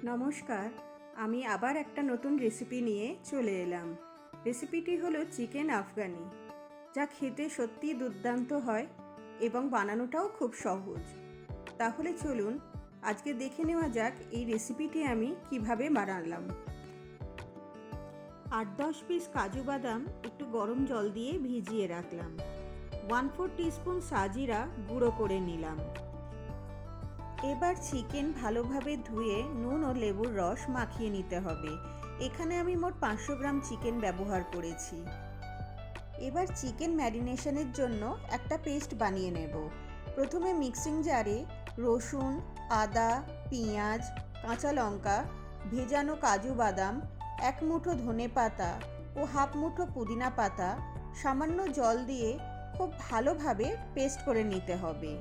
নমস্কার, আমি আবার একটা নতুন রেসিপি নিয়ে চলে এলাম। রেসিপিটি হলো চিকেন আফগানি, যা খেতে সত্যিই দুর্দান্ত হয় এবং বানানোটাও খুব সহজ। তাহলে চলুন আজকে দেখে নেওয়া যাক এই রেসিপিটি আমি কিভাবে বানালাম। 8-10 পিস কাজু বাদাম একটু গরম জল দিয়ে ভিজিয়ে রাখলাম। 1/4 টিস্পুন সাজিরা গুঁড়ো করে নিলাম। এবার চিকেন ভালোভাবে ধুয়ে নুন ও লেবুর রস মাখিয়ে নিতে হবে। এখানে আমি মোট 500 গ্রাম চিকেন ব্যবহার করেছি। এবার চিকেন ম্যারিনেশনের জন্য একটা পেস্ট বানিয়ে নেব। প্রথমে মিক্সিং জারে রসুন, আদা, পেঁয়াজ, কাঁচা লঙ্কা, ভেজানো কাজু বাদাম, 1 মুঠো ধনেপাতা ও 1/2 মুঠো পুদিনা পাতা সামান্য জল দিয়ে খুব ভালোভাবে পেস্ট করে নিতে হবে।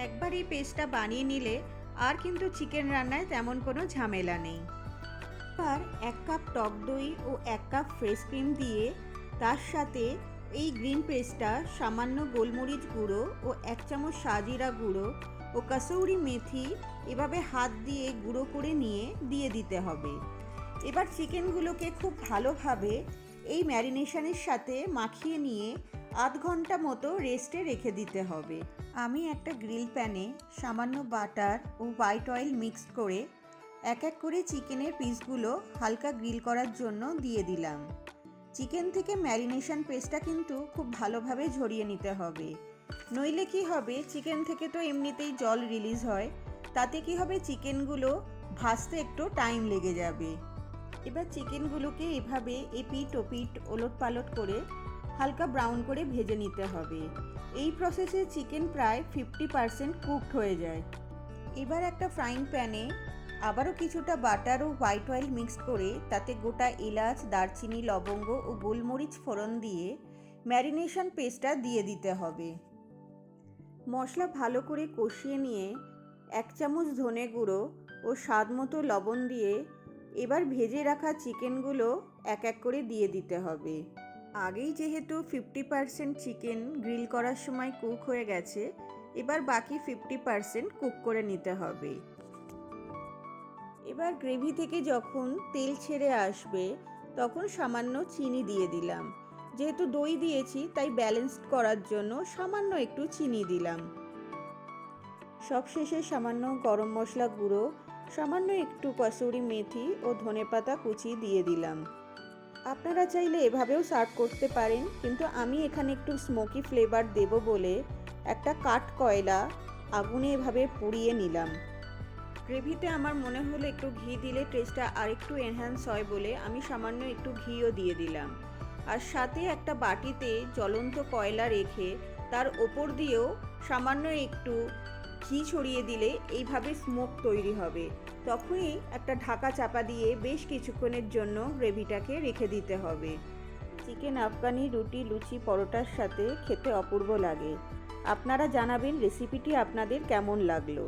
একবার এই পেস্টটা বানিয়ে নিলে আর কিন্তু চিকেন রান্নায় তেমন কোনো ঝামেলা নেই। এবার 1 কাপ টক দই ও 1 কাপ ফ্রেশ ক্রিম দিয়ে তার সাথে এই গ্রিন পেস্টটা, সামান্য গোলমরিচ গুঁড়ো ও 1 চামচ সাজিরা গুঁড়ো ও কসৌরি মেথি এভাবে হাত দিয়ে গুঁড়ো করে নিয়ে দিয়ে দিতে হবে। এবার চিকেনগুলোকে খুব ভালোভাবে এই ম্যারিনেশনের সাথে মাখিয়ে নিয়ে আধ ঘন্টা মতো রেস্টে রেখে দিতে হবে। আমি একটা গ্রিল প্যানে সামান্য বাটার ও হোয়াইট অয়েল মিক্সড করে এক এক করে চিকেনের পিসগুলো হালকা গ্রিল করার জন্য দিয়ে দিলাম। চিকেন থেকে ম্যারিনেশন পেস্টটা কিন্তু খুব ভালোভাবে ঝরিয়ে নিতে হবে, নইলে কি হবে, চিকেন থেকে তো এমনিতেই জল রিলিজ হয়, তাতে কি হবে, চিকেনগুলো ভাজতে একটু টাইম লেগে যাবে। এবার চিকেনগুলোকে এভাবে এপিট ওপিট ওলট পালট করে হালকা ব্রাউন করে ভেজে নিতে হবে। এই প্রসেসে চিকেন প্রায় 50% কুকড হয়ে যায়। এবার একটা ফ্রাইং প্যানে আবারও কিছুটা বাটার ও হোয়াইট অয়েল মিক্সড করে তাতে গোটা এলাচ, দারচিনি, লবঙ্গ ও গোলমরিচ ফোড়ন দিয়ে ম্যারিনেশন পেস্টটা দিয়ে দিতে হবে। মশলা ভালো করে কষিয়ে নিয়ে 1 চামচ ধনে গুঁড়ো ও স্বাদ মতো লবণ দিয়ে এবার ভেজে রাখা চিকেনগুলো এক এক করে দিয়ে দিতে হবে। আগেই যেহেতু 50% চিকেন গ্রিল করার সময় কুক হয়ে গেছে, এবার বাকি 50% কুক করে নিতে হবে। এবার গ্রেভি থেকে যখন তেল ছেড়ে আসবে তখন সামান্য চিনি দিয়ে দিলাম। যেহেতু দই দিয়েছি তাই ব্যালেন্সড করার জন্য সামান্য একটু চিনি দিলাম। সবশেষে সামান্য গরম মশলা গুঁড়ো, সামান্য একটু কসুরি মেথি ও ধনেপাতা কুচি দিয়ে দিলাম। আপনারা চাইলে এভাবেও সার্ভ করতে পারেন, কিন্তু আমি এখানে একটু স্মোকি ফ্লেভার দেব বলে একটা কাঠ কয়লা আগুনে এভাবে পুড়িয়ে নিলাম। গ্রেভিতে আমার মনে হলো একটু ঘি দিলে টেস্টটা আরেকটু এনহ্যান্স হয় বলে আমি সামান্য একটু ঘিও দিয়ে দিলাম। আর সাথে একটা বাটিতে জ্বলন্ত কয়লা রেখে তার ওপর দিয়েও সামান্য একটু ঘি ছড়িয়ে দিলে এইভাবে স্মোক তৈরি হবে। তখনই একটা ঢাকা চাপা দিয়ে বেশ কিছুক্ষণের জন্য গ্রেভিটাকে রেখে দিতে হবে। চিকেন আফগানি রুটি, লুচি, পরোটার সাথে খেতে অপূর্ব লাগে। আপনারা জানাবেন রেসিপিটি আপনাদের কেমন লাগলো।